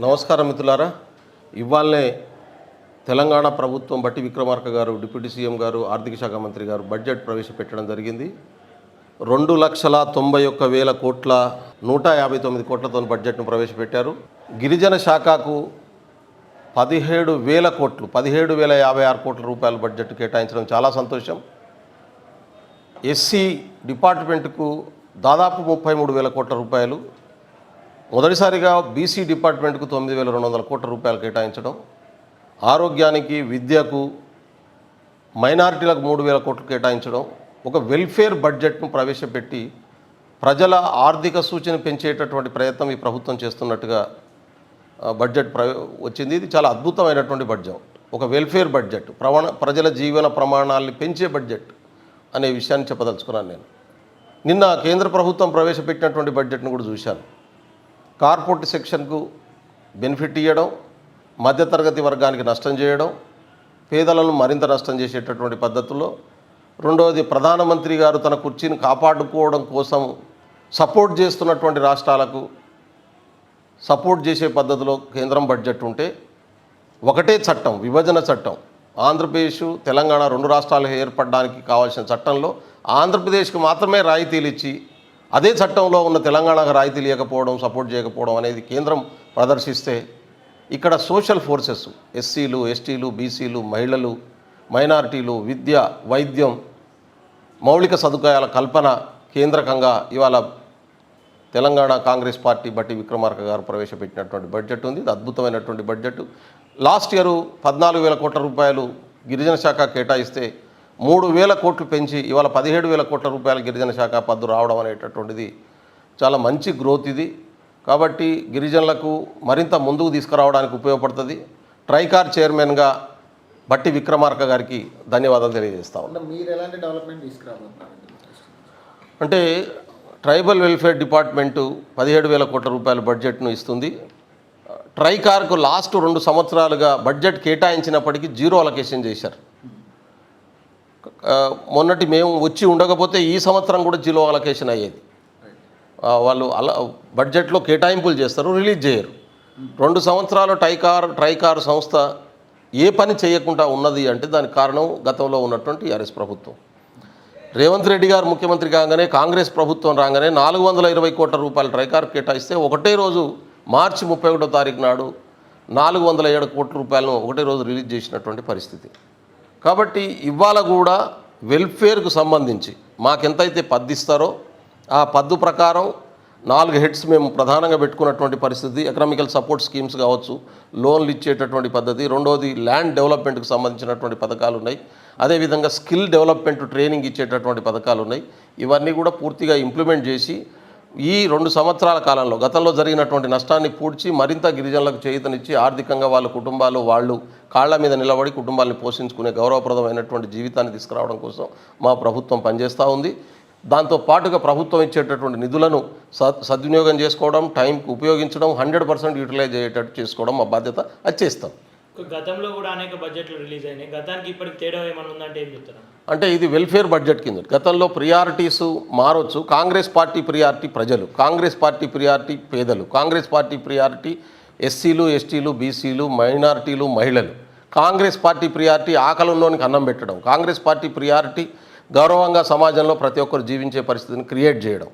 నమస్కారం మిత్రులారా. ఇవాళనే తెలంగాణ ప్రభుత్వం బట్టి విక్రమార్క గారు, డిప్యూటీ సీఎం గారు, ఆర్థిక శాఖ మంత్రి గారు బడ్జెట్ ప్రవేశపెట్టడం జరిగింది. 2,91,000 కోట్ల 159 కోట్లతో బడ్జెట్ను ప్రవేశపెట్టారు. గిరిజన శాఖకు 17,000 కోట్లు 17,056 కోట్ల రూపాయల బడ్జెట్ కేటాయించడం చాలా సంతోషం. ఎస్సీ డిపార్ట్మెంట్కు దాదాపు 33,000 కోట్ల రూపాయలు, మొదటిసారిగా బీసీ డిపార్ట్మెంట్కు 9,200 కోట్ల రూపాయలు కేటాయించడం, ఆరోగ్యానికి, విద్యకు, మైనారిటీలకు 3,000 కోట్లు కేటాయించడం, ఒక వెల్ఫేర్ బడ్జెట్ను ప్రవేశపెట్టి ప్రజల ఆర్థిక సూచిని పెంచేటటువంటి ప్రయత్నం ఈ ప్రభుత్వం చేస్తున్నట్టుగా బడ్జెట్ వచ్చింది. ఇది చాలా అద్భుతమైనటువంటి బడ్జెట్, ఒక వెల్ఫేర్ బడ్జెట్, ప్రజల జీవన ప్రమాణాలని పెంచే బడ్జెట్ అనే విషయాన్ని చెప్పదలుచుకున్నాను నేను. నిన్న కేంద్ర ప్రభుత్వం ప్రవేశపెట్టినటువంటి బడ్జెట్ను కూడా చూశాను. కార్పొరేట్ సెక్షన్కు బెనిఫిట్ ఇవ్వడం, మధ్యతరగతి వర్గానికి నష్టం చేయడం, పేదలను మరింత నష్టం చేసేటటువంటి పద్ధతుల్లో. రెండవది, ప్రధానమంత్రి గారు తన కుర్చీని కాపాడుకోవడం కోసం సపోర్ట్ చేస్తున్నటువంటి రాష్ట్రాలకు సపోర్ట్ చేసే పద్ధతిలో కేంద్రం బడ్జెట్ ఉంటే, ఒకటే చట్టం, విభజన చట్టం, ఆంధ్రప్రదేశ్ తెలంగాణ 2 రాష్ట్రాలు ఏర్పడడానికి కావాల్సిన చట్టంలో ఆంధ్రప్రదేశ్కి మాత్రమే రాయితీలు ఇచ్చి, అదే చట్టంలో ఉన్న తెలంగాణకు రాయితీలు ఇవ్వకపోవడం, సపోర్ట్ చేయకపోవడం అనేది కేంద్రం ప్రదర్శిస్తే, ఇక్కడ సోషల్ ఫోర్సెస్, ఎస్సీలు, ఎస్టీలు, బీసీలు, మహిళలు, మైనారిటీలు, విద్య, వైద్యం, మౌలిక సదుపాయాల కల్పన కేంద్రకంగా ఇవాళ తెలంగాణ కాంగ్రెస్ పార్టీ బట్టి విక్రమార్క గారు ప్రవేశపెట్టినటువంటి బడ్జెట్ ఉంది. ఇది అద్భుతమైనటువంటి బడ్జెట్. లాస్ట్ ఇయర్ 14,000 కోట్ల రూపాయలు గిరిజన శాఖ కేటాయిస్తే 3,000 కోట్లు పెంచి ఇవాళ 17,000 కోట్ల రూపాయల గిరిజన శాఖ పద్దు రావడం అనేటటువంటిది చాలా మంచి గ్రోత్ ఇది. కాబట్టి గిరిజనులకు మరింత ముందుకు తీసుకురావడానికి ఉపయోగపడుతుంది. ట్రైకార్ చైర్మన్గా బట్టి విక్రమార్క గారికి ధన్యవాదాలు తెలియజేస్తా ఉన్నాం. మీరు ఎలాంటి డెవలప్మెంట్ తీసుకురాబోతున్నారు అంటే ట్రైబల్ వెల్ఫేర్ డిపార్ట్మెంటు 17,000 కోట్ల రూపాయల బడ్జెట్ను ఇస్తుంది. ట్రైకార్కు లాస్ట్ 2 సంవత్సరాలుగా బడ్జెట్ కేటాయించినప్పటికీ జీరో అలొకేషన్ చేశారు. మొన్నటి మేము వచ్చి ఉండకపోతే ఈ సంవత్సరం కూడా జీరో అలొకేషన్ అయ్యేది. వాళ్ళు బడ్జెట్లో కేటాయింపులు చేస్తారు, రిలీజ్ చేయరు. 2 సంవత్సరాలు ట్రైకార్ సంస్థ ఏ పని చేయకుండా ఉన్నది అంటే దానికి కారణం గతంలో ఉన్నటువంటి టీఆర్ఎస్ ప్రభుత్వం. రేవంత్ రెడ్డి గారు ముఖ్యమంత్రి కాగానే, కాంగ్రెస్ ప్రభుత్వం రాగానే 420 కోట్ల రూపాయలు ట్రైకార్ కేటాయిస్తే, ఒకటే రోజు మార్చి 31వ తారీఖు నాడు 407 కోట్ల రూపాయలను ఒకటే రోజు రిలీజ్ చేసినటువంటి పరిస్థితి. కాబట్టి ఇవాళ కూడా వెల్ఫేర్కు సంబంధించి మాకెంతైతే పద్దు ఇస్తారో ఆ పద్దు ప్రకారం 4 హెడ్స్ మేము ప్రధానంగా పెట్టుకున్నటువంటి పరిస్థితి. ఎకనామికల్ సపోర్ట్ స్కీమ్స్ కావచ్చు, లోన్లు ఇచ్చేటటువంటి పద్ధతి. రెండవది, ల్యాండ్ డెవలప్మెంట్కి సంబంధించినటువంటి పథకాలు ఉన్నాయి. అదేవిధంగా స్కిల్ డెవలప్మెంట్ ట్రైనింగ్ ఇచ్చేటటువంటి పథకాలు ఉన్నాయి. ఇవన్నీ కూడా పూర్తిగా ఇంప్లిమెంట్ చేసి ఈ 2 సంవత్సరాల కాలంలో గతంలో జరిగినటువంటి నష్టాన్ని పూడ్చి మరింత గిరిజనులకు చేయూతనిచ్చి ఆర్థికంగా వాళ్ళ కుటుంబాలు వాళ్ళు కాళ్ల మీద నిలబడి కుటుంబాన్ని పోషించుకునే గౌరవప్రదమైనటువంటి జీవితాన్ని తీసుకురావడం కోసం మా ప్రభుత్వం పనిచేస్తూ ఉంది. దాంతో పాటుగా ప్రభుత్వం ఇచ్చేటటువంటి నిధులను సద్వినియోగం చేసుకోవడం, టైంకి ఉపయోగించడం, 100% యూటిలైజ్ అయ్యేటట్టు చేసుకోవడం మా బాధ్యత. అది చేస్తాం. గతంలో కూడా అనేక బడ్జెట్లు రిలీజ్ అయినాయి. గతానికి ఇప్పటికి తేడా ఏమైనా ఉందంటే ఏం చెప్తారు? అంటే ఇది వెల్ఫేర్ బడ్జెట్ కింద. గతంలో ప్రియారిటీస్ మారవచ్చు. కాంగ్రెస్ పార్టీ ప్రియారిటీ ప్రజలు, కాంగ్రెస్ పార్టీ ప్రియారిటీ పేదలు, కాంగ్రెస్ పార్టీ ప్రియారిటీ ఎస్సీలు, ఎస్టీలు, బీసీలు, మైనారిటీలు, మహిళలు. కాంగ్రెస్ పార్టీ ప్రియారిటీ ఆకలిలోనికి అన్నం పెట్టడం. కాంగ్రెస్ పార్టీ ప్రియారిటీ గౌరవంగా సమాజంలో ప్రతి ఒక్కరు జీవించే పరిస్థితిని క్రియేట్ చేయడం.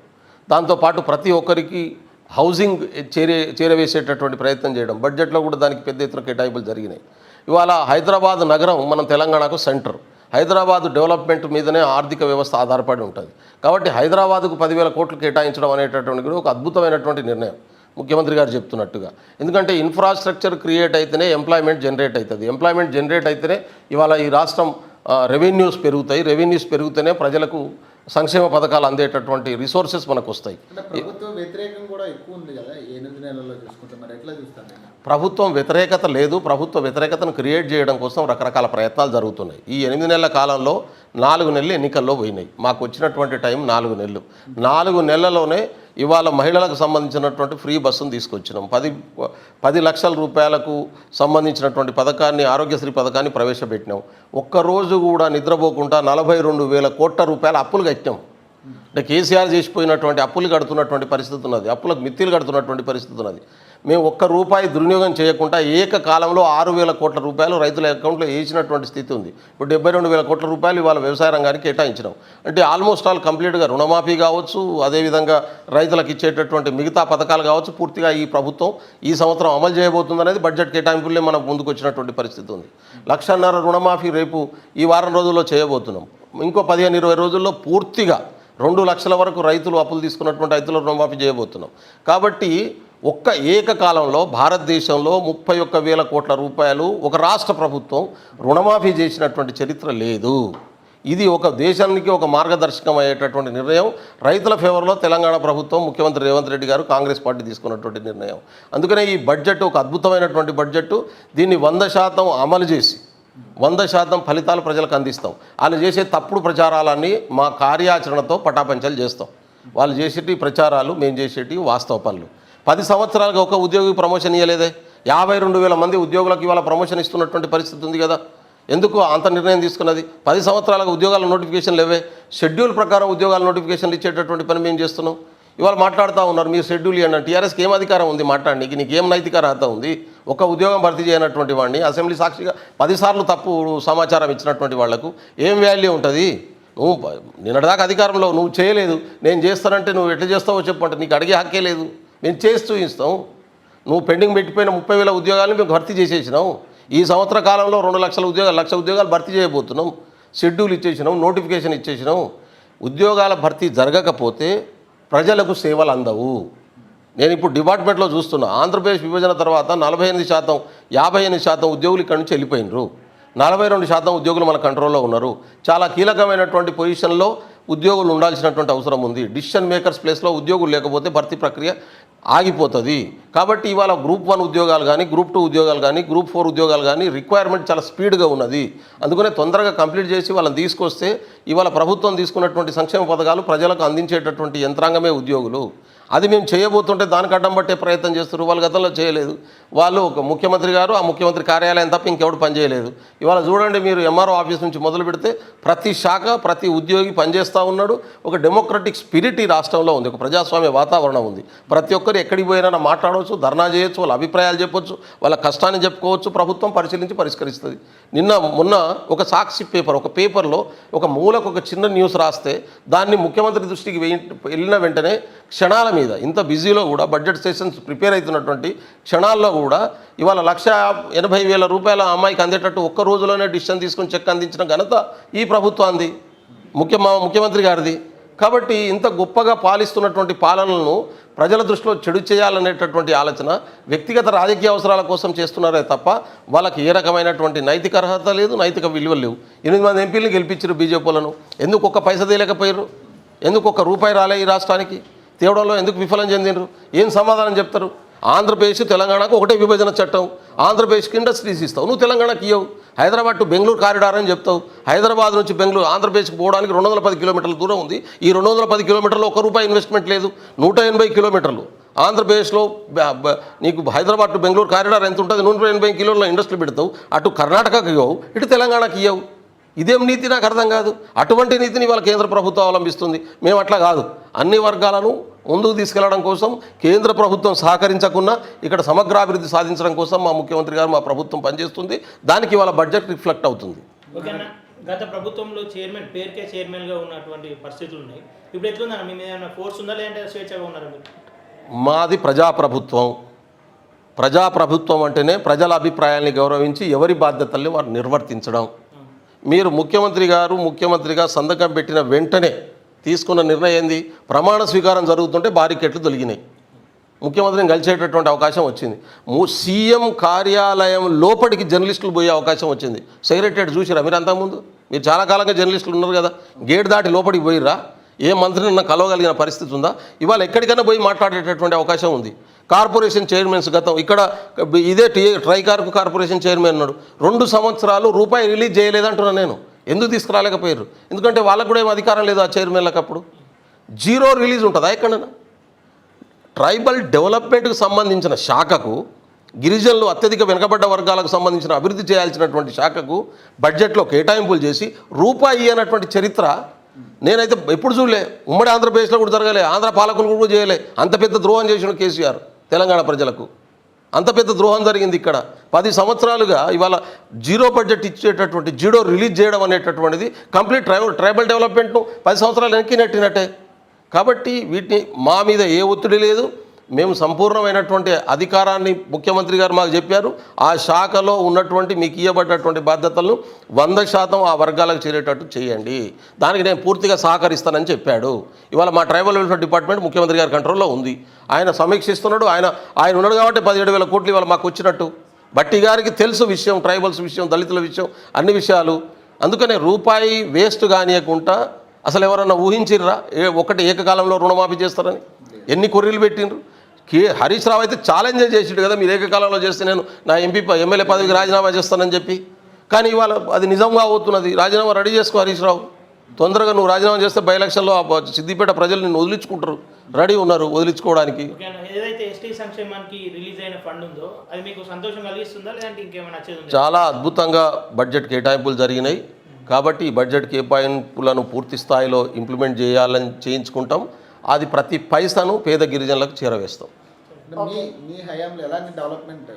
దాంతోపాటు ప్రతి ఒక్కరికి హౌసింగ్ చేరవేసేటటువంటి ప్రయత్నం చేయడం. బడ్జెట్లో కూడా దానికి పెద్ద ఎత్తున కేటాయింపులు జరిగినాయి. ఇవాళ హైదరాబాద్ నగరం మనం తెలంగాణకు సెంటర్. హైదరాబాదు డెవలప్మెంట్ మీదనే ఆర్థిక వ్యవస్థ ఆధారపడి ఉంటుంది. కాబట్టి హైదరాబాదుకు 10,000 కోట్లు కేటాయించడం అనేటటువంటి కూడా ఒక అద్భుతమైనటువంటి నిర్ణయం ముఖ్యమంత్రి గారు చెప్తున్నట్టుగా. ఎందుకంటే ఇన్ఫ్రాస్ట్రక్చర్ క్రియేట్ అయితేనే ఎంప్లాయ్మెంట్ జనరేట్ అవుతుంది. ఎంప్లాయ్మెంట్ జనరేట్ అయితేనే ఇవాళ ఈ రాష్ట్రం రెవెన్యూస్ పెరుగుతాయి. రెవెన్యూస్ పెరిగితేనే ప్రజలకు సంక్షేమ పథకాలు అందేటటువంటి రిసోర్సెస్ మనకు వస్తాయి. ప్రభుత్వ వ్యతిరేకం కూడా ఎక్కువ ఉంది కదా 8 నెలల్లో చూసుకుంటే, మరి ఎట్లా చూస్తాను? ప్రభుత్వం వ్యతిరేకత లేదు. ప్రభుత్వ వ్యతిరేకతను క్రియేట్ చేయడం కోసం రకరకాల ప్రయత్నాలు జరుగుతున్నాయి. ఈ 8 నెలల కాలంలో 4 నెలలు ఎన్నికల్లో పోయినాయి. మాకు వచ్చినటువంటి టైం 4 నెలలు. 4 నెలల్లోనే ఇవాళ మహిళలకు సంబంధించినటువంటి ఫ్రీ బస్సును తీసుకొచ్చినాం. 10 లక్షల రూపాయలకు సంబంధించినటువంటి పథకాన్ని, ఆరోగ్యశ్రీ పథకాన్ని ప్రవేశపెట్టినాం. ఒక్కరోజు కూడా నిద్రపోకుండా 42,000 కోట్ల రూపాయల అప్పులు కట్టాం. అంటే కేసీఆర్ చేసిపోయినటువంటి అప్పులు కడుతున్నటువంటి పరిస్థితి ఉన్నది, అప్పులకు మిత్తిలు కడుతున్నటువంటి పరిస్థితి ఉన్నది. మేము ఒక్క రూపాయి దుర్వినియోగం చేయకుండా ఏకకాలంలో 6,000 కోట్ల రూపాయలు రైతుల అకౌంట్లో వేసినటువంటి స్థితి ఉంది. ఇప్పుడు 72,000 కోట్ల రూపాయలు ఇవాళ వ్యవసాయ రంగానికి కేటాయించినాం. అంటే ఆల్మోస్ట్ ఆల్ కంప్లీట్గా రుణమాఫీ కావచ్చు, అదేవిధంగా రైతులకు ఇచ్చేటటువంటి మిగతా పథకాలు కావచ్చు, పూర్తిగా ఈ ప్రభుత్వం ఈ సంవత్సరం అమలు చేయబోతుందనేది బడ్జెట్ కేటాయింపులే మనకు ముందుకు వచ్చినటువంటి పరిస్థితి ఉంది. 1,50,000 రుణమాఫీ రేపు ఈ వారం రోజుల్లో చేయబోతున్నాం. ఇంకో 15-20 రోజుల్లో పూర్తిగా 2 లక్షల వరకు రైతులు అప్పులు తీసుకున్నటువంటి రైతుల రుణమాఫీ చేయబోతున్నాం. కాబట్టి ఒక్క ఏకకాలంలో భారతదేశంలో 31,000 కోట్ల రూపాయలు ఒక రాష్ట్ర ప్రభుత్వం రుణమాఫీ చేసినటువంటి చరిత్ర లేదు. ఇది ఒక దేశానికి ఒక మార్గదర్శకం అయ్యేటటువంటి నిర్ణయం. రైతుల ఫేవర్లో తెలంగాణ ప్రభుత్వం, ముఖ్యమంత్రి రేవంత్ రెడ్డి గారు, కాంగ్రెస్ పార్టీ తీసుకున్నటువంటి నిర్ణయం. అందుకనే ఈ బడ్జెట్ ఒక అద్భుతమైనటువంటి బడ్జెట్. దీన్ని 100% అమలు చేసి 100% ఫలితాలు ప్రజలకు అందిస్తాం. వాళ్ళు చేసే తప్పుడు ప్రచారాలన్నీ మా కార్యాచరణతో పటాపంచలు చేస్తాం. వాళ్ళు చేసేటి ప్రచారాలు, మేము చేసేటి వాస్తవ పనులు. 10 సంవత్సరాలుగా ఒక ఉద్యోగి ప్రమోషన్ ఇవ్వలేదే. 52,000 మంది ఉద్యోగులకు ఇవాళ ప్రమోషన్ ఇస్తున్నటువంటి పరిస్థితి ఉంది కదా. ఎందుకు అంత నిర్ణయం తీసుకున్నది? 10 సంవత్సరాలుగా ఉద్యోగాల నోటిఫికేషన్ లేవే. షెడ్యూల్ ప్రకారం ఉద్యోగాల నోటిఫికేషన్లు ఇచ్చేటటువంటి పని మేము చేస్తున్నాం. ఇవాళ మాట్లాడుతూ ఉన్నారు మీరు షెడ్యూల్ ఇవ్వండి. టీఆర్ఎస్కి ఏం అధికారం ఉంది మాట్లాడడానికి? నీకేం నైతిక అర్హత ఉంది? ఒక ఉద్యోగం భర్తీ చేయనటువంటి వాడిని అసెంబ్లీ సాక్షిగా 10 సార్లు తప్పు సమాచారం ఇచ్చినటువంటి వాళ్లకు ఏం వాల్యూ ఉంటుంది? నువ్వు నిన్నటిదాకా అధికారంలో నువ్వు చేయలేదు, నేను చేస్తానంటే నువ్వు ఎట్లా చేస్తావో చెప్పంటే నీకు అడిగే హక్కే లేదు. మేము చేసి చూపిస్తాం. నువ్వు పెండింగ్ పెట్టిపోయిన 30,000 ఉద్యోగాలను మేము భర్తీ చేసేసినాం. ఈ సంవత్సర కాలంలో 2 లక్షల ఉద్యోగాలు, 1,00,000 ఉద్యోగాలు భర్తీ చేయబోతున్నాం. షెడ్యూల్ ఇచ్చేసినాం, నోటిఫికేషన్ ఇచ్చేసినాం. ఉద్యోగాల భర్తీ జరగకపోతే ప్రజలకు సేవలు అందవు. నేను ఇప్పుడు డిపార్ట్మెంట్లో చూస్తున్నా, ఆంధ్రప్రదేశ్ విభజన తర్వాత 48%, 58% ఉద్యోగులు ఇక్కడి నుంచి వెళ్ళిపోయినరు. 42% ఉద్యోగులు మన కంట్రోల్లో ఉన్నారు. చాలా కీలకమైనటువంటి పొజిషన్లో ఉద్యోగులు ఉండాల్సినటువంటి అవసరం ఉంది. డిసిషన్ మేకర్స్ ప్లేస్లో ఉద్యోగులు లేకపోతే భర్తీ ప్రక్రియ ఆగిపోతుంది. కాబట్టి ఇవాళ గ్రూప్ 1 ఉద్యోగాలు కానీ, గ్రూప్ 2 ఉద్యోగాలు కానీ, గ్రూప్ 4 ఉద్యోగాలు కానీ రిక్వైర్మెంట్ చాలా స్పీడ్గా ఉన్నది. అందుకనే తొందరగా కంప్లీట్ చేసి వాళ్ళని తీసుకొస్తే ఇవాళ ప్రభుత్వం తీసుకున్నటువంటి సంక్షేమ పథకాలు ప్రజలకు అందించేటటువంటి యంత్రాంగమే ఉద్యోగులు. అది మేము చేయబోతుంటే దానికి అడ్డం పట్టే ప్రయత్నం చేస్తారు. వాళ్ళు గతంలో చేయలేదు. వాళ్ళు ఒక ముఖ్యమంత్రి గారు, ఆ ముఖ్యమంత్రి కార్యాలయం తప్ప ఇంకెవడు పనిచేయలేదు. ఇవాళ చూడండి మీరు, ఎంఆర్ఓ ఆఫీస్ నుంచి మొదలు పెడితే ప్రతి శాఖ, ప్రతి ఉద్యోగి పనిచేస్తూ ఉన్నాడు. ఒక డెమోక్రటిక్ స్పిరిట్ ఈ రాష్ట్రంలో ఉంది, ఒక ప్రజాస్వామ్య వాతావరణం ఉంది. ప్రతి ఒక్కరు ఎక్కడికి పోయినా మాట్లాడవచ్చు, ధర్నా చేయొచ్చు, వాళ్ళ అభిప్రాయాలు చెప్పొచ్చు, వాళ్ళ కష్టాన్ని చెప్పుకోవచ్చు. ప్రభుత్వం పరిశీలించి పరిష్కరిస్తుంది. మొన్న ఒక సాక్షి పేపర్, ఒక పేపర్లో ఒక మూలకు ఒక చిన్న న్యూస్ రాస్తే దాన్ని ముఖ్యమంత్రి దృష్టికి వెళ్ళిన వెంటనే క్షణాల మీద, ఇంత బిజీలో కూడా బడ్జెట్ సెషన్స్ ప్రిపేర్ అవుతున్నటువంటి క్షణాల్లో కూడా ఇవాళ 1,80,000 రూపాయల అమ్మాయికి అందేటట్టు ఒక్క రోజులోనే డిసిషన్ తీసుకొని చెక్ అందించిన ఘనత ఈ ప్రభుత్వాన్ని, ముఖ్యమంత్రి గారిది. కాబట్టి ఇంత గొప్పగా పాలిస్తున్నటువంటి పాలనలను ప్రజల దృష్టిలో చెడు చేయాలనేటటువంటి ఆలోచన వ్యక్తిగత రాజకీయ అవసరాల కోసం చేస్తున్నారే తప్ప వాళ్ళకి ఏ రకమైనటువంటి నైతిక అర్హత లేదు, నైతిక విలువలు లేవు. 8 మంది ఎంపీలను గెలిపించారు బీజేపీలను. ఎందుకు ఒక్క పైసా తేలేకపోయారు? ఎందుకు ఒక్క రూపాయి రాలే ఈ రాష్ట్రానికి? తేవడంలో ఎందుకు విఫలం చెందినరు? ఏం సమాధానం చెప్తారు? ఆంధ్రప్రదేశ్ తెలంగాణకు ఒకటే విభజన చట్టం, ఆంధ్రప్రదేశ్కి ఇండస్ట్రీస్ ఇస్తావు, నువ్వు తెలంగాణకి ఇవ్వవు. హైదరాబాద్ టు బెంగళూరు కారిడార్ అని చెప్తావు. హైదరాబాద్ నుంచి బెంగళూరు, ఆంధ్రప్రదేశ్కి పోవడానికి 210 కిలోమీటర్ల దూరం ఉంది. ఈ 210 కిలోమీటర్లో ₹1 ఇన్వెస్ట్మెంట్ లేదు. 180 కిలోమీటర్లు ఆంధ్రప్రదేశ్లో నీకు హైదరాబాద్ టు బెంగళూరు కారిడార్ ఎంత ఉంటుంది? 180 కిలోమీటర్ల ఇండస్ట్రీ పెడతావు. అటు కర్ణాటకకి ఇవ్వవు, ఇటు తెలంగాణకి ఇవ్వవు. ఇదేం నీతి? నాకు అర్థం కాదు. అటువంటి నీతిని వాళ్ళ కేంద్ర ప్రభుత్వం అవలంబిస్తుంది. మేము అట్లా కాదు. అన్ని వర్గాలను ముందుకు తీసుకెళ్లడం కోసం కేంద్ర ప్రభుత్వం సహకరించకున్నా ఇక్కడ సమగ్రాభివృద్ధి సాధించడం కోసం మా ముఖ్యమంత్రి గారు, మా ప్రభుత్వం పనిచేస్తుంది. దానికి వాళ్ళ బడ్జెట్ రిఫ్లెక్ట్ అవుతుంది. ఓకేనా? గత ప్రభుత్వంలో చైర్మన్, పేరుకే చైర్మన్గా ఉన్నటువంటి పరిస్థితులు ఉన్నాయి. ఇప్పుడు ఎట్లుందా? మీ మీద ఏమైనా ఫోర్స్ ఉందా, లేదంటే స్వేచ్ఛగా ఉన్నారా మీరు? మాది ప్రజాప్రభుత్వం. ప్రజాప్రభుత్వం అంటేనే ప్రజల అభిప్రాయాన్ని గౌరవించి ఎవరి బాధ్యతల్ని వారు నిర్వర్తించడం. మీరు ముఖ్యమంత్రిగా సంతకం పెట్టిన వెంటనే తీసుకున్న నిర్ణయం ఏంది? ప్రమాణ స్వీకారం జరుగుతుంటే బారికెట్లు తొలగినాయి. ముఖ్యమంత్రిని కలిసేటటువంటి అవకాశం వచ్చింది. సీఎం కార్యాలయం లోపలికి జర్నలిస్టులు పోయే అవకాశం వచ్చింది. సెక్రటరియట్ చూసిరా మీరు? అంతకుముందు మీరు చాలా కాలంగా జర్నలిస్టులు ఉన్నారు కదా, గేట్ దాటి లోపలికి పోయిర్రా? ఏ మంత్రిని కలవగలిగిన పరిస్థితి ఉందా? ఇవాళ ఎక్కడికైనా పోయి మాట్లాడేటటువంటి అవకాశం ఉంది. కార్పొరేషన్ చైర్మన్స్ గతం ఇక్కడ ఇదే ట్రైకార్కు కార్పొరేషన్ చైర్మన్ ఉన్నాడు. 2 సంవత్సరాలు రూపాయి రిలీజ్ చేయలేదంటున్నాను నేను. ఎందుకు తీసుకురాలేకపోయారు? ఎందుకంటే వాళ్ళకు కూడా ఏం అధికారం లేదు ఆ చైర్మన్లకు. అప్పుడు 0 రిలీజ్ ఉంటుందా ఎక్కడైనా? ట్రైబల్ డెవలప్మెంట్కు సంబంధించిన శాఖకు, గిరిజనులు అత్యధిక వెనుకబడ్డ వర్గాలకు సంబంధించిన అభివృద్ధి చేయాల్సినటువంటి శాఖకు బడ్జెట్లో కేటాయింపులు చేసి రూపాయి అన్నటువంటి చరిత్ర నేనైతే ఎప్పుడు చూడలే. ఉమ్మడి ఆంధ్రప్రదేశ్లో కూడా జరగలే, ఆంధ్ర పాలకులు కూడా చేయలే. అంత పెద్ద ద్రోహం చేసిన కేసీఆర్ తెలంగాణ ప్రజలకు. అంత పెద్ద ద్రోహం జరిగింది ఇక్కడ. 10 సంవత్సరాలుగా ఇవాళ జీరో బడ్జెట్ ఇచ్చేటటువంటి జీరో రిలీజ్ చేయడం అనేటటువంటిది కంప్లీట్ ట్రైబల్ డెవలప్మెంట్ను 10 సంవత్సరాలు వెనక్కి నెట్టినట్టే. కాబట్టి వీటిని మా మీద ఏ ఒత్తిడి లేదు. మేము సంపూర్ణమైనటువంటి అధికారాన్ని ముఖ్యమంత్రి గారు మాకు చెప్పారు. ఆ శాఖలో ఉన్నటువంటి మీకు ఇవ్వబడ్డటువంటి బాధ్యతలను 100% ఆ వర్గాలకు చేరేటట్టు చేయండి, దానికి నేను పూర్తిగా సహకరిస్తానని చెప్పాడు. ఇవాళ మా ట్రైబల్ వెల్ఫేర్ డిపార్ట్మెంట్ ముఖ్యమంత్రి గారి కంట్రోల్లో ఉంది. ఆయన సమీక్షిస్తున్నాడు. ఆయన ఉన్నాడు కాబట్టి 17,000 కోట్లు ఇవాళ మాకు వచ్చినట్టు. బట్టి గారికి తెలుసు విషయం, ట్రైబల్స్ విషయం, దళితుల విషయం, అన్ని విషయాలు. అందుకనే రూపాయి వేస్ట్ కానియకుండా అసలు ఎవరన్నా ఊహించిర్రా ఒకటి ఏకకాలంలో రుణమాఫీ చేస్తారని? ఎన్ని కొర్రీలు పెట్టిండ్రు. హరీష్ రావు అయితే ఛాలెంజ్ చేసిండు కదా, మీరు ఏకకాలంలో చేస్తే నేను నా ఎమ్మెల్యే పదవికి రాజీనామా చేస్తానని చెప్పి. కానీ ఇవాళ అది నిజంగా అవుతున్నది. రాజీనామా రెడీ చేసుకో హరీష్ రావు, తొందరగా నువ్వు రాజీనామా చేస్తే బై ఎలక్షన్లో సిద్దిపేట ప్రజలు నిన్ను వదిలించుకుంటారు, రెడీ ఉన్నారు వదిలించుకోవడానికి. ఏదైతే ఎస్టీ సంక్షేమానికి రిలీజ్ అయిన ఫండ్ ఉందో అది మీకు సంతోషం కలిగిస్తుందా, లేదంటే ఇంకేమైనా నచ్చేది? చాలా అద్భుతంగా బడ్జెట్ కేటాయింపులు జరిగినాయి. కాబట్టి ఈ బడ్జెట్ కేటాయింపులను పూర్తి స్థాయిలో ఇంప్లిమెంట్ చేయించుకుంటాం. అది ప్రతి పైసాను పేద గిరిజనులకు చేరవేస్తాం. మీ హయాంలో ఎలాంటి డెవలప్మెంట్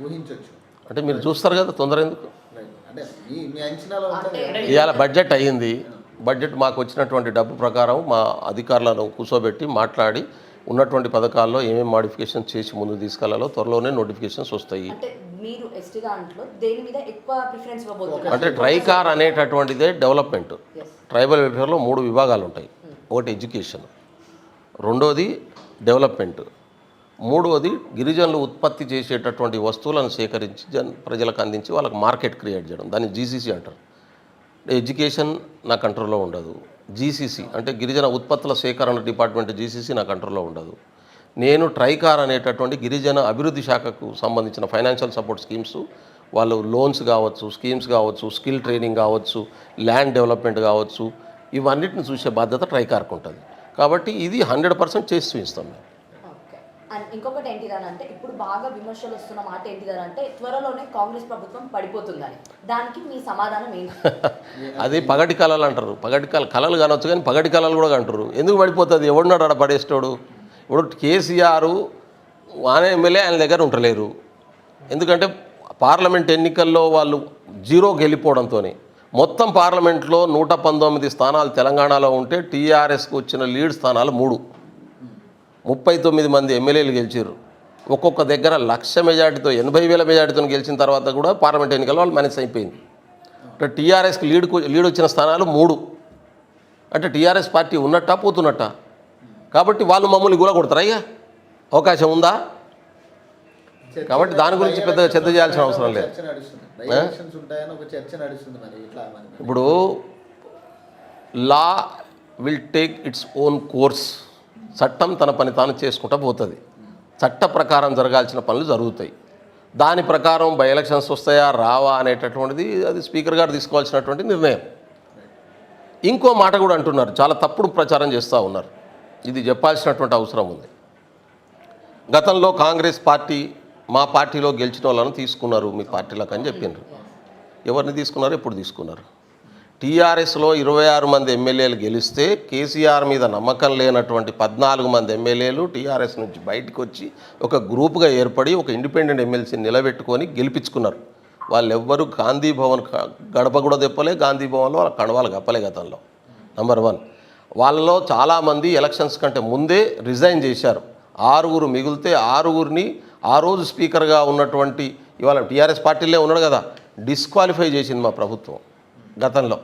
ఊహించవచ్చు అంటే మీరు చూస్తారు కదా, తొందర ఎందుకు? అంటే మీ అంచనాలో ఇవాళ బడ్జెట్ అయ్యింది. బడ్జెట్ మాకు వచ్చినటువంటి డబ్బు ప్రకారం మా అధికారులను కూర్చోబెట్టి మాట్లాడి ఉన్నటువంటి పథకాల్లో ఏమేమి మాడిఫికేషన్ చేసి ముందు తీసుకెళ్లాలో త్వరలోనే నోటిఫికేషన్స్ వస్తాయి. అంటే ట్రైకార్ అనేటటువంటిదే డెవలప్మెంట్. ట్రైబల్ వెల్ఫేర్లో 3 విభాగాలు ఉంటాయి. ఒకటి ఎడ్యుకేషన్, రెండోది డెవలప్మెంట్, మూడోది గిరిజనులు ఉత్పత్తి చేసేటటువంటి వస్తువులను సేకరించి ప్రజలకు అందించి వాళ్ళకి మార్కెట్ క్రియేట్ చేయడం, దాన్ని జీసీసీ అంటారు. ఎడ్యుకేషన్ నా కంట్రోల్లో ఉండదు. జీసీసీ అంటే గిరిజన ఉత్పత్తుల సేకరణ డిపార్ట్మెంట్, జీసీసీ నా కంట్రోల్లో ఉండదు. నేను ట్రైకార్ అనేటటువంటి గిరిజన అభివృద్ధి శాఖకు సంబంధించిన ఫైనాన్షియల్ సపోర్ట్ స్కీమ్స్, వాళ్ళు లోన్స్ కావచ్చు, స్కీమ్స్ కావచ్చు, స్కిల్ ట్రైనింగ్ కావచ్చు, ల్యాండ్ డెవలప్మెంట్ కావచ్చు, ఇవన్నిటిని చూసే బాధ్యత ట్రైకార్కు ఉంటుంది. కాబట్టి ఇది 100% చేసి చూపిస్తాం మేము. అండ్ ఇంకొకటి ఏంటిదనంటే ఇప్పుడు బాగా విమర్శలు వస్తున్న మాట ఏంటిదనంటే త్వరలోనే కాంగ్రెస్ ప్రభుత్వం పడిపోతుందని, దానికి మీ సమాధానం ఏంటి? అది పగటి కళలు అంటారు. పగటి కళలు కానొచ్చు కానీ పగటి కళలు కూడా అంటారు. ఎందుకు పడిపోతుంది? ఎవడున్నాడు ఆడ పడేస్తాడు? ఇప్పుడు కేసీఆర్ ఆయన ఎమ్మెల్యే ఆయన దగ్గర ఉండలేరు. ఎందుకంటే పార్లమెంట్ ఎన్నికల్లో వాళ్ళు 0కి వెళ్ళిపోవడంతో మొత్తం పార్లమెంట్లో 119 స్థానాలు తెలంగాణలో ఉంటే టీఆర్ఎస్కి వచ్చిన లీడ్ స్థానాలు 3. 39 మంది ఎమ్మెల్యేలు గెలిచారు. ఒక్కొక్క దగ్గర 1,00,000 మెజార్టీతో 80,000 మెజార్టీతో గెలిచిన తర్వాత కూడా పార్లమెంట్ ఎన్నికల్లో వాళ్ళు మైనస్ అయిపోయింది. అంటే టీఆర్ఎస్కి లీడ్ వచ్చిన స్థానాలు 3. అంటే టీఆర్ఎస్ పార్టీ ఉన్నట్టా పోతున్నట్టా? కాబట్టి వాళ్ళు మమ్మల్ని కూలగొడతారు. అయ్యా అవకాశం ఉందా? కాబట్టి దాని గురించి పెద్దగా చర్చ చేయాల్సిన అవసరం లేదు. ఇప్పుడు law will take its own course. చట్టం తన పని తాను చేసుకుంటూ పోతుంది. చట్ట ప్రకారం జరగాల్సిన పనులు జరుగుతాయి. దాని ప్రకారం బై ఎలక్షన్స్ వస్తాయా రావా అనేటటువంటిది అది స్పీకర్ గారు తీసుకోవాల్సినటువంటి నిర్ణయం. ఇంకో మాట కూడా అంటున్నారు, చాలా తప్పుడు ప్రచారం చేస్తూ ఉన్నారు. ఇది చెప్పాల్సినటువంటి అవసరం ఉంది. గతంలో కాంగ్రెస్ పార్టీ మా పార్టీలో గెలిచిన వాళ్ళను తీసుకున్నారు మీ పార్టీలకు అని చెప్పిండ్రు. ఎవరిని తీసుకున్నారు? ఎప్పుడు తీసుకున్నారు? టీఆర్ఎస్లో 26 మంది ఎమ్మెల్యేలు గెలిస్తే కేసీఆర్ మీద నమ్మకం లేనటువంటి 14 మంది ఎమ్మెల్యేలు టీఆర్ఎస్ నుంచి బయటకు వచ్చి ఒక గ్రూప్గా ఏర్పడి ఒక ఇండిపెండెంట్ ఎమ్మెల్సీని నిలబెట్టుకొని గెలిపించుకున్నారు. వాళ్ళు ఎవ్వరూ గాంధీ భవన్ గడప కూడా తెప్పలే, గాంధీ భవన్లో వాళ్ళ కడవాళ్ళు కప్పలే. గతంలో నంబర్ 1 వాళ్ళలో చాలామంది ఎలక్షన్స్ కంటే ముందే రిజైన్ చేశారు. 6 మిగిలితే 6 ఆ రోజు స్పీకర్గా ఉన్నటువంటి ఇవాళ టీఆర్ఎస్ పార్టీలే ఉన్నాడు కదా, డిస్క్వాలిఫై చేసింది మా ప్రభుత్వం గతంలో.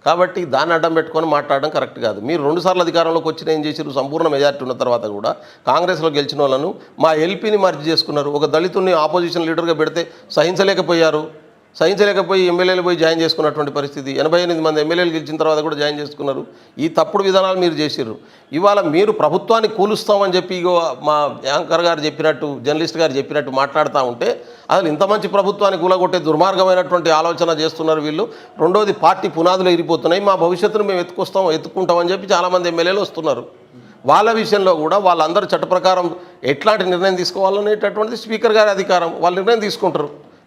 కాబట్టి దాన్ని అడ్డం పెట్టుకొని మాట్లాడడం కరెక్ట్ కాదు. మీరు 2 సార్లు అధికారంలోకి వచ్చిన ఏం చేశారు? సంపూర్ణ మెజారిటీ ఉన్న తర్వాత కూడా కాంగ్రెస్లో గెలిచిన వాళ్ళను మా ఎల్పీని మర్జీ చేసుకున్నారు. ఒక దళితుడిని ఆపోజిషన్ లీడర్గా పెడితే సహించలేకపోయి ఎమ్మెల్యేలు పోయి జాయిన్ చేసుకున్నటువంటి పరిస్థితి. 88 మంది ఎమ్మెల్యేలు గెలిచిన తర్వాత కూడా జాయిన్ చేసుకున్నారు. ఈ తప్పుడు విధానాలు మీరు చేసిర్రు. ఇవాళ మీరు ప్రభుత్వాన్ని కూలుస్తామని చెప్పి మా యాంకర్ గారు చెప్పినట్టు, జర్నలిస్ట్ గారు చెప్పినట్టు మాట్లాడుతూ ఉంటే అసలు ఇంత మంచి ప్రభుత్వాన్ని కూలగొట్టే దుర్మార్గమైనటువంటి ఆలోచన చేస్తున్నారు వీళ్ళు. రెండోది పార్టీ పునాదులు ఎరిగిపోతున్నాయి, మా భవిష్యత్తును మేము ఎత్తుకుంటామని చెప్పి చాలామంది ఎమ్మెల్యేలు వస్తున్నారు. వాళ్ళ విషయంలో కూడా వాళ్ళందరూ చట్ట ప్రకారం ఎట్లాంటి నిర్ణయం తీసుకోవాలనేటటువంటిది స్పీకర్ గారి అధికారం. వాళ్ళు నిర్ణయం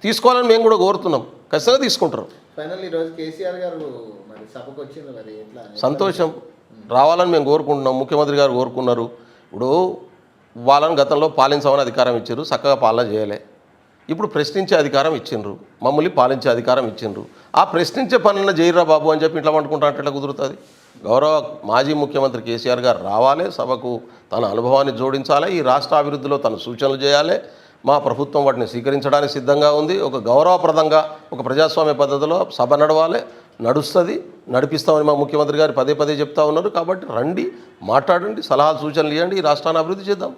తీసుకోవాలని మేము కూడా కోరుతున్నాం. ఖచ్చితంగా తీసుకుంటారు. ఫైనల్ ఈరోజు కేసీఆర్ గారు మరి సభకు వచ్చింది, మరి ఎట్లా? సంతోషం, రావాలని మేము కోరుకుంటున్నాం. ముఖ్యమంత్రి గారు కోరుకున్నారు. ఇప్పుడు వాళ్ళని గతంలో పాలించమని అధికారం ఇచ్చారు, చక్కగా పాలన చేయలే. ఇప్పుడు ప్రశ్నించే అధికారం ఇచ్చిండ్రు, మమ్మల్ని పాలించే అధికారం ఇచ్చిండ్రు. ఆ ప్రశ్నించే పనులను చేయరా బాబు అని చెప్పి ఇంట్లో వండుకుంటా అంటే ఎట్లా కుదురుతుంది? గౌరవ మాజీ ముఖ్యమంత్రి కేసీఆర్ గారు రావాలి, సభకు తన అనుభవాన్ని జోడించాలి, ఈ రాష్ట్ర అభివృద్ధిలో తన సూచనలు చేయాలి. మా ప్రభుత్వం వాటిని స్వీకరించడానికి సిద్ధంగా ఉంది. ఒక గౌరవప్రదంగా ఒక ప్రజాస్వామ్య పద్ధతిలో సభ నడవాలి, నడుస్తుంది, నడిపిస్తామని మా ముఖ్యమంత్రి గారు పదే పదే చెప్తా ఉన్నారు. కాబట్టి రండి, మాట్లాడండి, సలహాలు సూచనలు ఇవ్వండి, ఈ రాష్ట్రాన్ని అభివృద్ధి చేద్దాం.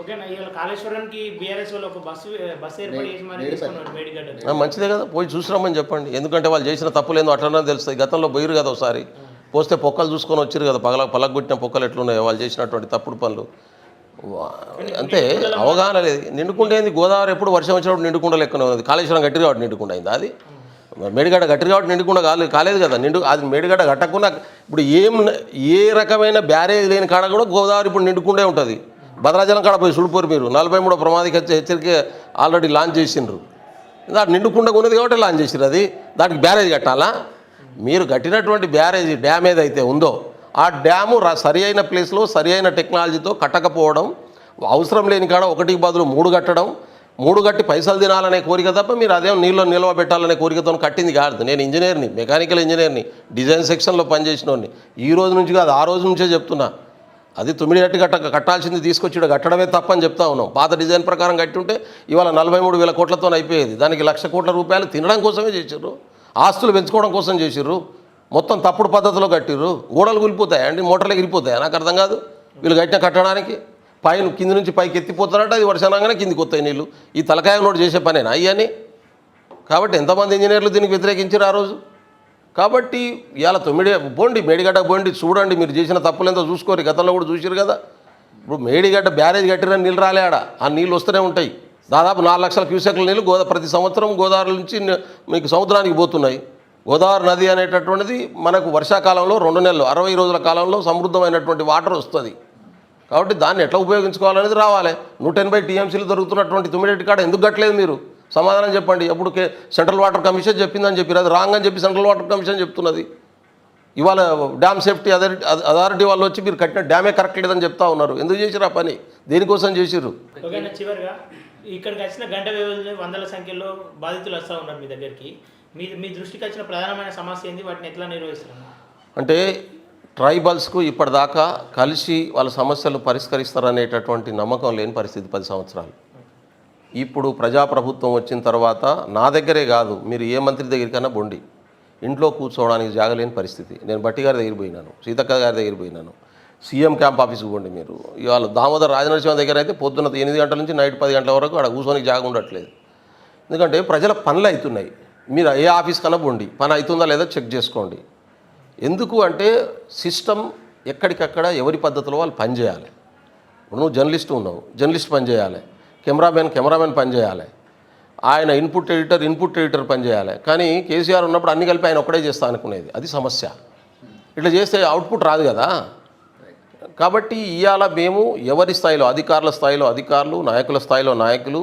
ఓకేనా, ఇవాళ కాళేశ్వరానికి బీఆర్ఎస్ వాళ్ళు ఒక బస్సు ఏర్పాటు చేసి మరి తీసుకున్నారు మేడిగడ్డ. మంచిదే కదా, పోయి చూసిరామని చెప్పండి. ఎందుకంటే వాళ్ళు చేసిన తప్పులేందో అట్లనే తెలుస్తుంది. గతంలో పోయిరు కదా ఒకసారి, పోస్తే పొక్కలు చూసుకొని వచ్చారు కదా, పలగొట్టిన పొక్కలు ఎట్లున్నాయో వాళ్ళు చేసినటువంటి తప్పుడు పనులు. అంతే, అవగాహన లేదు. నిండుకుండేది గోదావరి ఎప్పుడు వర్షం వచ్చినప్పుడు నిండుకుండా లెక్కనే ఉన్నది. కాళేశ్వరం గట్టి కాబట్టి నిండుకుండా అయింది. అది మేడిగడ్డ గట్టి కాబట్టి నిండుకుండా కాలేదు కదా. అది మేడిగడ్డ కట్టకుండా ఇప్పుడు ఏ రకమైన బ్యారేజ్ లేని కాడ కూడా గోదావరి ఇప్పుడు నిండుకుండే ఉంటుంది. భద్రాచలం కాడ పోయి చూడిపోరు మీరు, 43వ ప్రమాదిక హెచ్చరిక ఆల్రెడీ లాంచ్ చేసిండ్రు. దాన్ని నిండుకుండా ఉన్నది కాబట్టి లాంచ్ చేసిర్రు. అది దానికి బ్యారేజ్ కట్టాలా? మీరు కట్టినటువంటి బ్యారేజ్ డ్యామ్ ఏదైతే ఉందో ఆ డ్యాము సరి అయిన ప్లేస్లో సరి అయిన టెక్నాలజీతో కట్టకపోవడం, అవసరం లేని కాడ 1కి బదులు 3 కట్టడం, 3 కట్టి పైసలు తినాలనే కోరిక తప్ప మీరు అదేం నీళ్ళు నిల్వ పెట్టాలనే కోరికతో కట్టింది కాదు. నేను ఇంజనీర్ని, మెకానికల్ ఇంజనీర్ని, డిజైన్ సెక్షన్లో పనిచేసినోడిని. ఈ రోజు నుంచి కాదు, ఆ రోజు నుంచే చెప్తున్నా. అది 9 కట్టాల్సింది తీసుకొచ్చి కట్టడమే తప్పని చెప్తా ఉన్నాం. పాత డిజైన్ ప్రకారం కట్టుంటే ఇవాళ 43,000 కోట్లతో అయిపోయేది. దానికి 1,00,000 కోట్ల రూపాయలు తినడం కోసమే చేసిర్రు, ఆస్తులు పెంచుకోవడం కోసం చేసిర్రు. మొత్తం తప్పుడు పద్ధతిలో కట్టిర్రు. గోడలు కూలిపోతాయండి, మోటార్లు ఎగిరిపోతాయా? నాకు అర్థం కాదు. వీళ్ళు కట్టిన కట్టడానికి పైన కింది నుంచి పైకి ఎత్తిపోతారంటే అది వర్షానంగానే కిందికి వస్తాయి నీళ్ళు. ఈ తలకాయ నోటు చేసే పనేనా ఇవన్నీ? కాబట్టి ఎంతమంది ఇంజనీర్లు దీనికి వ్యతిరేకించారు ఆ రోజు? కాబట్టి ఇవాళ పోండి, మేడిగడ్డ పోండి, చూడండి, మీరు చేసిన తప్పులు ఎంతో చూసుకోరు. గతంలో కూడా చూసారు కదా. ఇప్పుడు మేడిగడ్డ బ్యారేజ్ కట్టిన నీళ్ళు రాలే ఆడ, ఆ నీళ్ళు వస్తూనే ఉంటాయి. దాదాపు 4 లక్షల క్యూసెక్ల నీళ్ళు ప్రతి సంవత్సరం గోదావరి నుంచి మీకు సముద్రానికి పోతున్నాయి. గోదావరి నది అనేటటువంటిది మనకు వర్షాకాలంలో 2 నెలలు 60 రోజుల కాలంలో సమృద్ధమైనటువంటి వాటర్ వస్తుంది. కాబట్టి దాన్ని ఎట్లా ఉపయోగించుకోవాలనేది రావాలి. 180 టీఎంసీలు దొరుకుతున్నటువంటి 9 కాడ ఎందుకు కట్టలేదు? మీరు సమాధానం చెప్పండి. ఎప్పుడు సెంట్రల్ వాటర్ కమిషన్ చెప్పిందని చెప్పారు, అది రాంగ్ అని చెప్పి సెంట్రల్ వాటర్ కమిషన్ చెప్తున్నది. ఇవాళ డ్యామ్ సేఫ్టీ అథారిటీ వాళ్ళు వచ్చి మీరు కట్టిన డ్యామే కరెక్ట్ లేదని చెప్తా ఉన్నారు. ఎందుకు చేసిరు ఆ పని? దేనికోసం చేసిర్రు? ఓకేనా, చివరిగా ఇక్కడికి వచ్చిన గంట వ్యవధిలో వందల సంఖ్యలో బాధితులు వస్తూ ఉన్నారు మీ దగ్గరికి. మీ దృష్టికి వచ్చిన ప్రధానమైన సమస్య ఏంది, వాటిని ఎట్లా నిర్వహిస్తున్నారు? అంటే ట్రైబల్స్కు ఇప్పటిదాకా కలిసి వాళ్ళ సమస్యలు పరిష్కరిస్తారనేటటువంటి నమ్మకం లేని పరిస్థితి 10 సంవత్సరాలు. ఇప్పుడు ప్రజాప్రభుత్వం వచ్చిన తర్వాత నా దగ్గరే కాదు, మీరు ఏ మంత్రి దగ్గరికైనా బొండి, ఇంట్లో కూర్చోవడానికి జాగలేని పరిస్థితి. నేను బట్టి గారి దగ్గర పోయినాను, సీతక్క గారి దగ్గర పోయినాను, సీఎం క్యాంప్ ఆఫీస్కి పోండి మీరు. ఇవాళ దామోదర్ రాజనరసింహ దగ్గర అయితే పొద్దున్న 8 గంటల నుంచి నైట్ 10 గంటల వరకు అక్కడ కూర్చొని జాగ ఉండట్లేదు. ఎందుకంటే ప్రజల పనులు అవుతున్నాయి. మీరు ఏ ఆఫీస్ కన్నా పోండి, పని అవుతుందా లేదా చెక్ చేసుకోండి. ఎందుకు అంటే సిస్టమ్ ఎక్కడికక్కడ ఎవరి పద్ధతిలో వాళ్ళు పనిచేయాలి. ఇప్పుడు నువ్వు జర్నలిస్ట్ ఉన్నావు, జర్నలిస్ట్ పనిచేయాలి, కెమెరామెన్ పనిచేయాలి, ఆయన ఇన్పుట్ ఎడిటర్ పనిచేయాలి. కానీ కేసీఆర్ ఉన్నప్పుడు అన్ని కలిపి ఆయన ఒక్కడే చేస్తా అనుకునేది, అది సమస్య. ఇట్లా చేస్తే అవుట్పుట్ రాదు కదా. కాబట్టి ఇవాళ మేము ఎవరి స్థాయిలో అధికారుల స్థాయిలో అధికారులు, నాయకుల స్థాయిలో నాయకులు,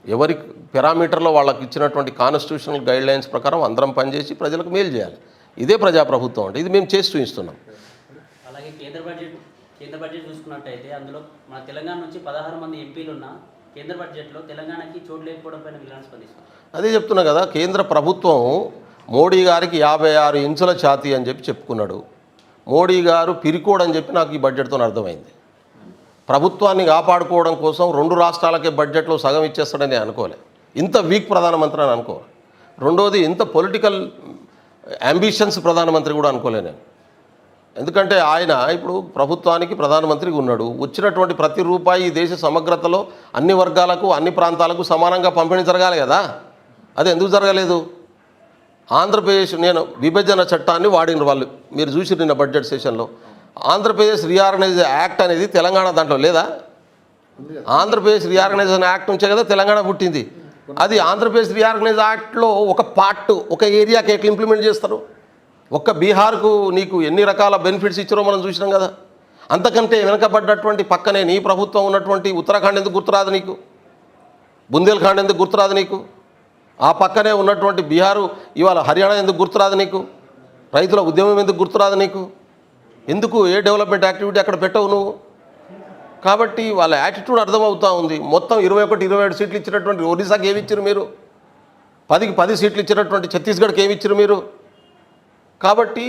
ఎవరి పారామీటర్లో వాళ్ళకి ఇచ్చినటువంటి కాన్స్టిట్యూషనల్ గైడ్లైన్స్ ప్రకారం అందరం పనిచేసి ప్రజలకు మేలు చేయాలి. ఇదే ప్రజాప్రభుత్వం అంటే, ఇది మేము చేసి చూపిస్తున్నాం. అలాగే కేంద్ర బడ్జెట్ చూసుకున్నట్టయితే అందులో మన తెలంగాణ నుంచి 16 మంది ఎంపీలు ఉన్న కేంద్ర బడ్జెట్లో తెలంగాణకి చోటు లేకపోవడం పైన విధానం స్పందిస్తారు. అదే చెప్తున్నా కదా, కేంద్ర ప్రభుత్వం మోడీ గారికి 56 ఇంచుల ఛాతీ అని చెప్పి చెప్పుకున్నాడు. మోడీ గారు పిరికోడని చెప్పి నాకు ఈ బడ్జెట్తో అర్థమైంది. ప్రభుత్వాన్ని కాపాడుకోవడం కోసం 2 రాష్ట్రాలకే బడ్జెట్లో సగం ఇచ్చేస్తాడని అనుకోలే. ఇంత వీక్ ప్రధానమంత్రి అని అనుకో. రెండోది ఇంత పొలిటికల్ అంబిషన్స్ ప్రధానమంత్రి కూడా అనుకోలే నేను. ఎందుకంటే ఆయన ఇప్పుడు ప్రభుత్వానికి ప్రధానమంత్రిగా ఉన్నాడు. వచ్చినటువంటి ప్రతి రూపాయి ఈ దేశ సమగ్రతలో అన్ని వర్గాలకు అన్ని ప్రాంతాలకు సమానంగా పంపిణీ జరగాలి కదా. అది ఎందుకు జరగలేదు? ఆంధ్రప్రదేశ్ నేను విభజన చట్టాన్ని వాడిన వాళ్ళు మీరు చూసి నిన్న బడ్జెట్ సెషన్లో ఆంధ్రప్రదేశ్ రీఆర్గనైజ్ యాక్ట్ అనేది తెలంగాణ దాంట్లో లేదా? ఆంధ్రప్రదేశ్ రీఆర్గనైజేషన్ యాక్ట్ నుంచే కదా తెలంగాణ పుట్టింది. అది ఆంధ్రప్రదేశ్ రీఆర్గనైజ్ యాక్ట్లో ఒక పార్ట్, ఒక ఏరియాకి ఎట్లా ఇంప్లిమెంట్ చేస్తారు? ఒక్క బీహార్కు నీకు ఎన్ని రకాల బెనిఫిట్స్ ఇచ్చారో మనం చూసినాం కదా. అంతకంటే వెనకబడ్డటువంటి పక్కనే నీ ప్రభుత్వం ఉన్నటువంటి ఉత్తరాఖండ్ ఎందుకు గుర్తురాదు నీకు? బుందేల్ఖండ్ ఎందుకు గుర్తురాదు నీకు? ఆ పక్కనే ఉన్నటువంటి బీహారు ఇవాళ హర్యానా ఎందుకు గుర్తురాదు నీకు? రైతుల ఉద్యమం ఎందుకు గుర్తురాదు నీకు? ఎందుకు ఏ డెవలప్మెంట్ యాక్టివిటీ అక్కడ పెట్టవు నువ్వు? కాబట్టి వాళ్ళ యాటిట్యూడ్ అర్థమవుతూ ఉంది. మొత్తం 21, 27 సీట్లు ఇచ్చినటువంటి ఒరిస్సాకి ఏమి ఇచ్చారు మీరు? 10కి 10 సీట్లు ఇచ్చినటువంటి ఛత్తీస్గఢ్కి ఏమి ఇచ్చారు మీరు? కాబట్టి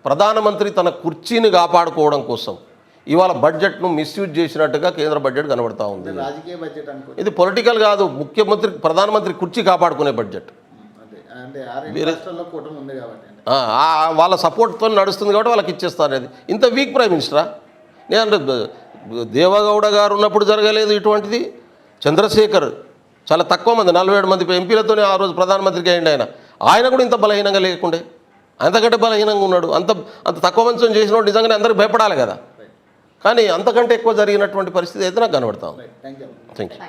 ప్రధానమంత్రి తన కుర్చీని కాపాడుకోవడం కోసం ఇవాళ బడ్జెట్ను మిస్యూజ్ చేసినట్టుగా కేంద్ర బడ్జెట్ కనబడతా ఉంది. రాజకీయ బడ్జెట్ అనుకో. ఇది పొలిటికల్ కాదు, ప్రధానమంత్రి కుర్చీ కాపాడుకునే బడ్జెట్. అంటే ఆరేడు రాష్ట్రాల్లో కూటమి ఉంది కాబట్టి అంటే. వాళ్ళ సపోర్ట్తో నడుస్తుంది కాబట్టి వాళ్ళకి ఇచ్చేస్తారు. అది ఇంత వీక్ ప్రైమ్ మినిస్టరా? నేను దేవగౌడ గారు ఉన్నప్పుడు జరగలేదు ఇటువంటిది. చంద్రశేఖర్ చాలా తక్కువ మంది 47 మంది ఎంపీలతోనే ఆ రోజు ప్రధానమంత్రికి అయ్యింది. ఆయన కూడా ఇంత బలహీనంగా లేకుండే, అంతకంటే బలహీనంగా ఉన్నాడు. అంత తక్కువ మంది చేసినప్పుడు నిజంగానే అందరికీ భయపడాలి కదా. కానీ అంతకంటే ఎక్కువ జరిగినటువంటి పరిస్థితి అయితే నాకు కనబడతా ఉంది. Thank you. Thank you.